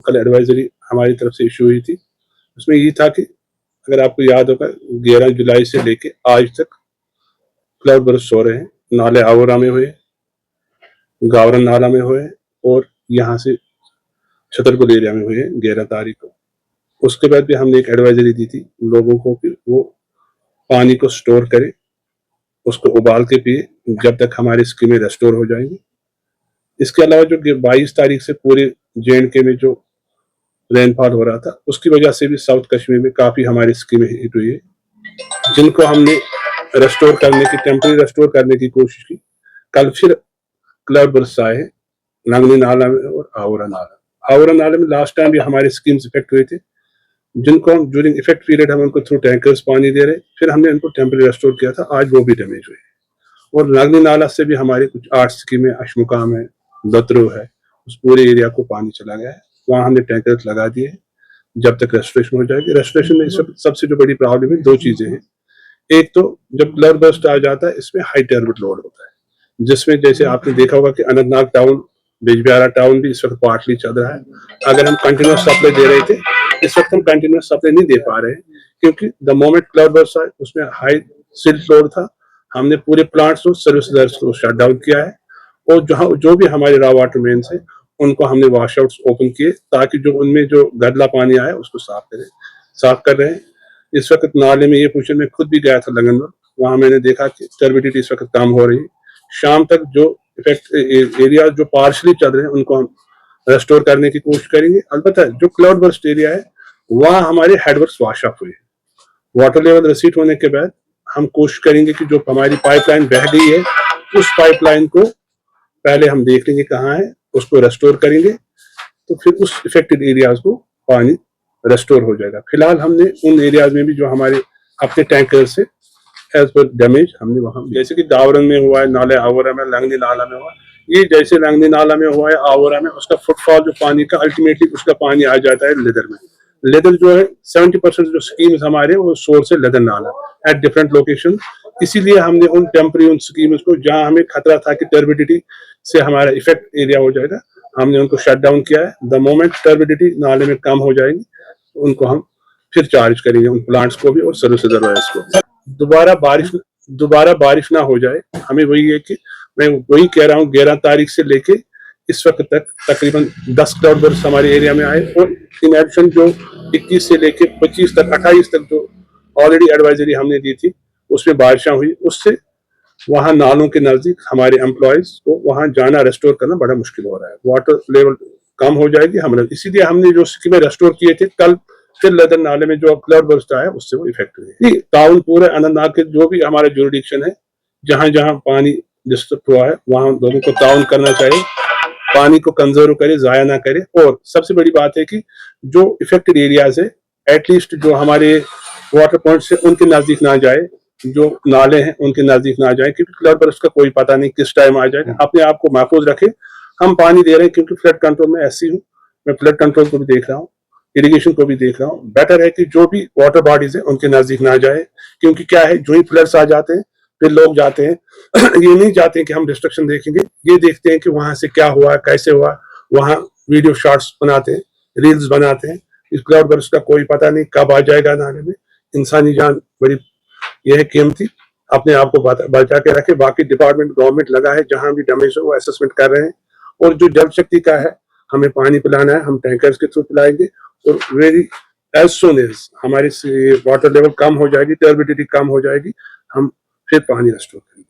कल एडवाइजरी हमारी तरफ से इशू हुई थी। उसमें ये था कि अगर आपको याद होगा 11 जुलाई से लेके आज तक क्लाउड बर्स्ट हो रहे हैं। नाले आवरा में हुए, गावरन नाला में हुए और यहाँ से छतरपुर एरिया में हुए 11 तारीख को। उसके बाद भी हमने एक एडवाइजरी दी थी लोगों को कि वो पानी को स्टोर करें, उसको उबाल के पिए जब तक हमारी स्कीमें रेस्टोर हो जाएंगी। इसके अलावा जो 22 तारीख से पूरे J&K में जो रेनफॉल हो रहा था, उसकी वजह से भी साउथ कश्मीर में काफी हमारी स्कीमें हिट हुई है, जिनको हमने रेस्टोर करने की, टेम्पररी रेस्टोर करने की कोशिश की। कल फिर क्लाउड बर्स्ट आए हैं नंगनी नाला में और आवरा नाला। आवरा नाले में लास्ट टाइम भी हमारे स्कीम्स इफेक्ट हुए थे, जिनको हम ड्यूरिंग इफेक्ट पीरियड हम उनको थ्रू टैंकर्स पानी दे रहे, फिर हमने इनको टेम्पररी रेस्टोर किया था, आज वो भी डैमेज हुए। और नंगनी नाला से भी हमारे कुछ 8 स्कीमें, अशमुकाम है, दत्रो है, उस पूरे एरिया को पानी चला गया है। वहां हमने टैंकर्स लगा दिए जब तक रेस्टोरेशन हो जाएगी। रेस्टोरेशन में इस वक्त सबसे जो बड़ी प्रॉब्लम है, 2 चीजें हैं। एक तो जब क्लाउड बर्स्ट आ जाता है, इसमें हाई टर्बिड लोड होता है, जिसमें जैसे आपने देखा होगा कि अनंतनाग टाउन, बिजबिहारा टाउन भी इस वक्त पार्टली चल रहा है। अगर हम कंटिन्यूस सप्लाई दे रहे थे, इस वक्त हम कंटिन्यूस सप्लाई नहीं दे पा रहे हैं, क्योंकि द मोमेंट क्लाउड बर्स्ट आए उसमें हाई सिल्ट लोड था। हमने पूरे प्लांट्स और सर्विसेज को शट डाउन किया है, और जहां जो भी हमारे रॉ वाटर मेन्स है उनको हमने वॉश आउट्स ओपन किए, ताकि जो उनमें जो गंदला पानी आया उसको साफ कर रहे हैं। इस वक्त नाले में ये पोजिशन में खुद भी गया था लगनपुर, वहां मैंने देखा कि टर्बिडिटी इस वक्त कम हो रही है। शाम तक जो इफेक्ट एरिया जो पार्शली चल रहे हैं उनको हम रेस्टोर करने की कोशिश करेंगे। अलबत्ता जो क्लाउड बर्स्ट एरिया है वहां हमारे हेडवर्क्स वॉश अप हुए, वाटर लेवल रिसीट होने के बाद हम कोशिश करेंगे कि जो हमारी पाइपलाइन बह गई है उस पाइपलाइन को पहले हम देख लेंगे कहाँ है, उसको रेस्टोर करेंगे, तो फिर उस इफेक्टेड एरियाज को पानी रेस्टोर हो जाएगा। फिलहाल हमने उन एरियाज में भी जो हमारे अपने टैंकर से एज पर डैमेज हमने वहां, जैसे कि गावरन में हुआ है, नाले आवरा में, लंगनी नाला में हुआ, ये जैसे लंगनी नाला में हुआ है, आवरा में, उसका फुटफॉल जो पानी का अल्टीमेटली उसका पानी आ जाता है लेदर में। लेदर जो है 70% जो स्कीम्स हमारे वो सोर्स है लेदर नाला एट डिफरेंट लोकेशन। इसीलिए हमने उन टेम्पररी उन स्कीम्स को जहां हमें खतरा था कि टर्बिडिटी से हमारा इफेक्ट एरिया हो जाएगा, हमने उनको शट डाउन किया है। द मोमेंट टर्बिडिटी नाले में कम हो जाएगी, उनको हम फिर चार्ज करेंगे, उन प्लांट्स को भी और सर्विस रिजर्वायर्स को। दोबारा बारिश ना हो जाए, हमें वही है कि मैं वही कह रहा हूँ, 11 तारीख से लेके इस वक्त तक तकरीबन 10 क्लाउड बर्स्ट हमारे एरिया में आए, और इन एडिशन जो 21 से लेके 25 तक 28 तक जो ऑलरेडी एडवाइजरी हमने दी थी उसमें बारिशें हुई, उससे वहां नालों के नजदीक हमारे एम्प्लॉयज को वहां जाना, रेस्टोर करना बड़ा मुश्किल हो रहा है। वाटर लेवल कम हो जाएगी, हमने इसीलिए हमने जो स्कीमें रेस्टोर किए थे, कल फिर लेदर नाले में जो क्लाउड बर्स्ट आया उससे वो इफेक्ट हुए। टाउन पूरे अनंतनाग के जो भी हमारा जुरिडिक्शन है, जहां जहां पानी डिस्टर्ब हुआ है वहां लोगों को ताउन करना चाहिए, पानी को कंजर्व करे, जाया ना करे। और सबसे बड़ी बात है कि जो इफेक्टेड एरियाज है एटलीस्ट जो हमारे वाटर पॉइंट से उनके नजदीक ना जाए, जो नाले हैं उनके नजदीक ना जाए, क्योंकि क्लाउड बर्स्ट का कोई पता नहीं किस टाइम आ जाएगा। अपने आप को महफूज रखे। हम पानी दे रहे हैं क्योंकि फ्लड कंट्रोल में ऐसी हूँ, मैं फ्लड कंट्रोल को भी देख रहा हूँ, इरिगेशन को भी देख रहा हूँ। बेटर है कि जो भी वाटर बॉडीज है उनके नजदीक ना जाए, क्योंकि क्या है, जो ही फ्लड्स आ जाते हैं फिर लोग जाते हैं ये नहीं चाहते हैं कि हम डिस्ट्रक्शन देखेंगे, ये देखते हैं कि वहां से क्या हुआ, कैसे हुआ, वहां वीडियो शॉर्ट्स बनाते हैं, रील्स बनाते हैं। इस क्लाउड बर्स्ट का कोई पता नहीं कब आ जाएगा नाले में। इंसानी जान बड़ी यह है कीमती, अपने आप को बचा के रखे। बाकी डिपार्टमेंट गवर्नमेंट लगा है, जहां भी डैमेज हो वो असेसमेंट कर रहे हैं। और जो जल शक्ति का है, हमें पानी पिलाना है, हम टैंकर्स के थ्रू पिलाएंगे, और वेरी एज सुन एज हमारी वाटर लेवल कम हो जाएगी, टर्बिडिटी कम हो जाएगी, हम फिर पानी रेस्टोर करेंगे।